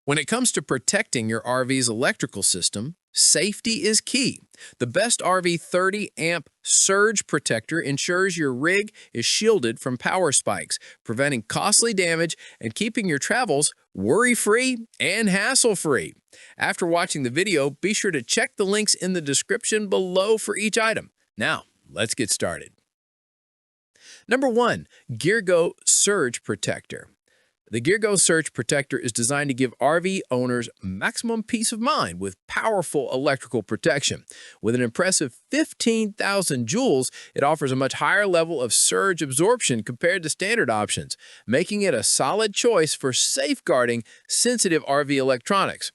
When it comes to protecting your RV's electrical system, safety is key. The best RV 30-amp surge protector ensures your rig is shielded from power spikes, preventing costly damage and keeping your travels worry-free and hassle-free. After watching the video, be sure to check the links in the description below for each item. Now, let's get started. Number 1. GEARGO Surge Protector. The GEARGO Surge Protector is designed to give RV owners maximum peace of mind with powerful electrical protection. With an impressive 15,000 joules, it offers a much higher level of surge absorption compared to standard options, making it a solid choice for safeguarding sensitive RV electronics.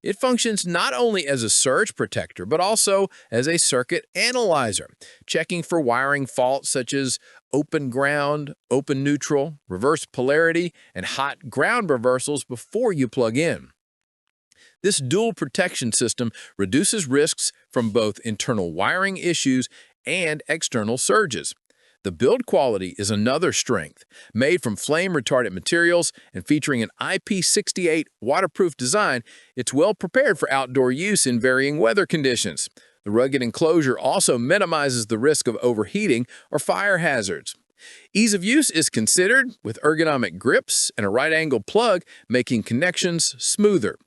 It functions not only as a surge protector, but also as a circuit analyzer, checking for wiring faults such as open ground, open neutral, reverse polarity, and hot ground reversals before you plug in. This dual protection system reduces risks from both internal wiring issues and external surges. The build quality is another strength. Made from flame-retardant materials and featuring an IP68 waterproof design, it's well prepared for outdoor use in varying weather conditions. The rugged enclosure also minimizes the risk of overheating or fire hazards. Ease of use is considered, with ergonomic grips and a right-angle plug making connections smoother.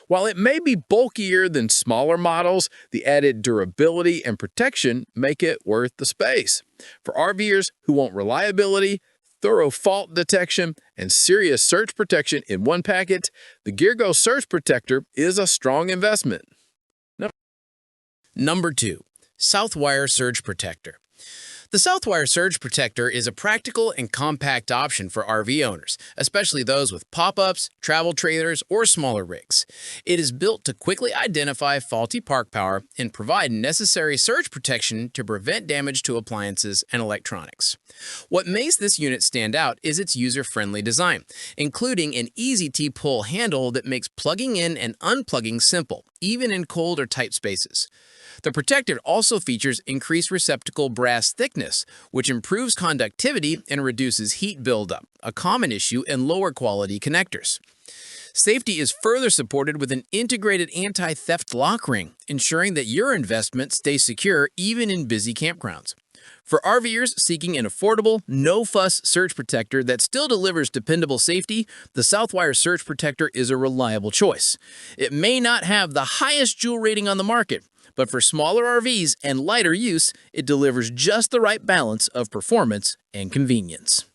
While it may be bulkier than smaller models, the added durability and protection make it worth the space. For RVers who want reliability, thorough fault detection, and serious surge protection in one package, the GEARGO Surge Protector is a strong investment. Number 2. Southwire Surge Protector. The Southwire Surge Protector is a practical and compact option for RV owners, especially those with pop-ups, travel trailers, or smaller rigs. It is built to quickly identify faulty park power and provide necessary surge protection to prevent damage to appliances and electronics. What makes this unit stand out is its user-friendly design, including an easy-to-pull handle that makes plugging in and unplugging simple, even in cold or tight spaces. The protector also features increased receptacle brass thickness, which improves conductivity and reduces heat buildup, a common issue in lower quality connectors. Safety is further supported with an integrated anti-theft lock ring, ensuring that your investment stays secure even in busy campgrounds. For RVers seeking an affordable, no-fuss surge protector that still delivers dependable safety, the Southwire Surge Protector is a reliable choice. It may not have the highest joule rating on the market, but for smaller RVs and lighter use, it delivers just the right balance of performance and convenience.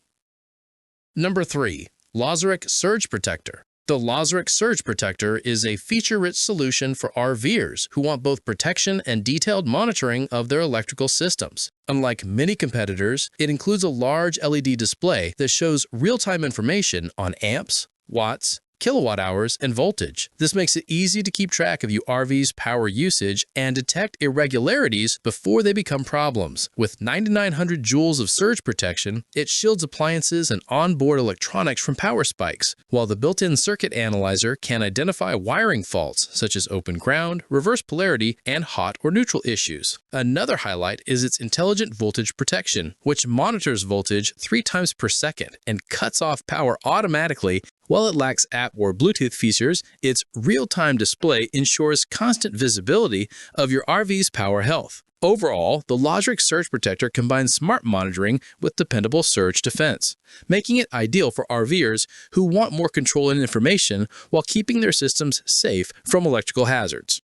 Number 3. Losrik Surge Protector. The Losrik Surge Protector is a feature-rich solution for RVers who want both protection and detailed monitoring of their electrical systems. Unlike many competitors, it includes a large LED display that shows real-time information on amps, watts, kilowatt hours, and voltage. This makes it easy to keep track of your RV's power usage and detect irregularities before they become problems. With 9,900 joules of surge protection, it shields appliances and onboard electronics from power spikes, while the built-in circuit analyzer can identify wiring faults such as open ground, reverse polarity, and hot or neutral issues. Another highlight is its intelligent voltage protection, which monitors voltage 3 times per second and cuts off power automatically. While it lacks app or Bluetooth features, its real-time display ensures constant visibility of your RV's power health. Overall, the Losrik Surge Protector combines smart monitoring with dependable surge defense, making it ideal for RVers who want more control and information while keeping their systems safe from electrical hazards.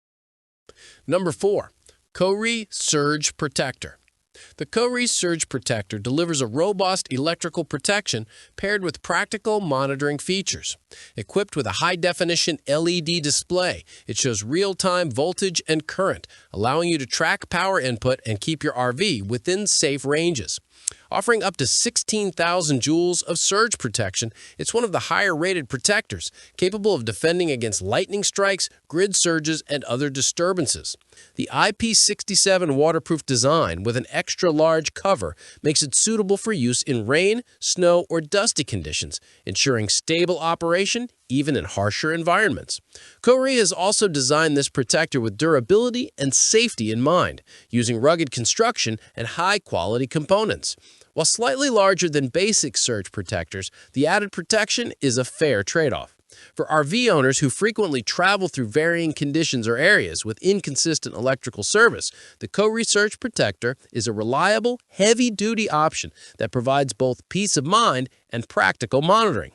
Number 4. Kohree Surge Protector. The Kohree Surge Protector delivers a robust electrical protection paired with practical monitoring features. Equipped with a high-definition LED display, it shows real-time voltage and current, allowing you to track power input and keep your RV within safe ranges. Offering up to 16,000 joules of surge protection, it's one of the higher-rated protectors, capable of defending against lightning strikes, grid surges, and other disturbances. The IP67 waterproof design with an extra-large cover makes it suitable for use in rain, snow, or dusty conditions, ensuring stable operation even in harsher environments. Kohree has also designed this protector with durability and safety in mind, using rugged construction and high-quality components. While slightly larger than basic surge protectors, the added protection is a fair trade-off. For RV owners who frequently travel through varying conditions or areas with inconsistent electrical service, the Kohree Surge Protector is a reliable, heavy-duty option that provides both peace of mind and practical monitoring.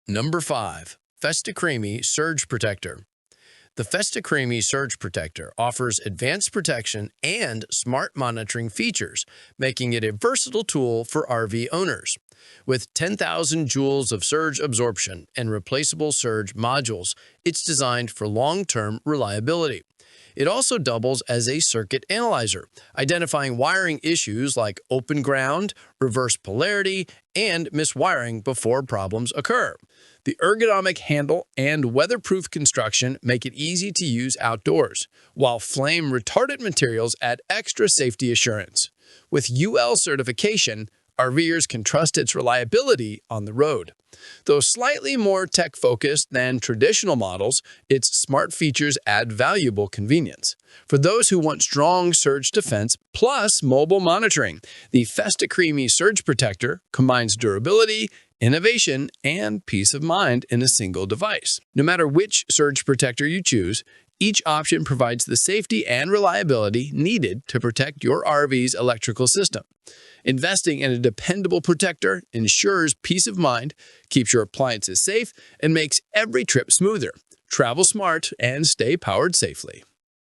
Number 5. Festicreamy Surge Protector. The Festicreamy Surge Protector offers advanced protection and smart monitoring features, making it a versatile tool for RV owners. With 10,000 joules of surge absorption and replaceable surge modules, it's designed for long-term reliability. It also doubles as a circuit analyzer, identifying wiring issues like open ground, reverse polarity, and miswiring before problems occur. The ergonomic handle and weatherproof construction make it easy to use outdoors, while flame-retardant materials add extra safety assurance. With UL certification, RVers can trust its reliability on the road. Though slightly more tech-focused than traditional models, its smart features add valuable convenience. For those who want strong surge defense plus mobile monitoring, the Festicreamy Surge Protector combines durability, innovation, and peace of mind in a single device. No matter which surge protector you choose, each option provides the safety and reliability needed to protect your RV's electrical system. Investing in a dependable protector ensures peace of mind, keeps your appliances safe, and makes every trip smoother. Travel smart and stay powered safely.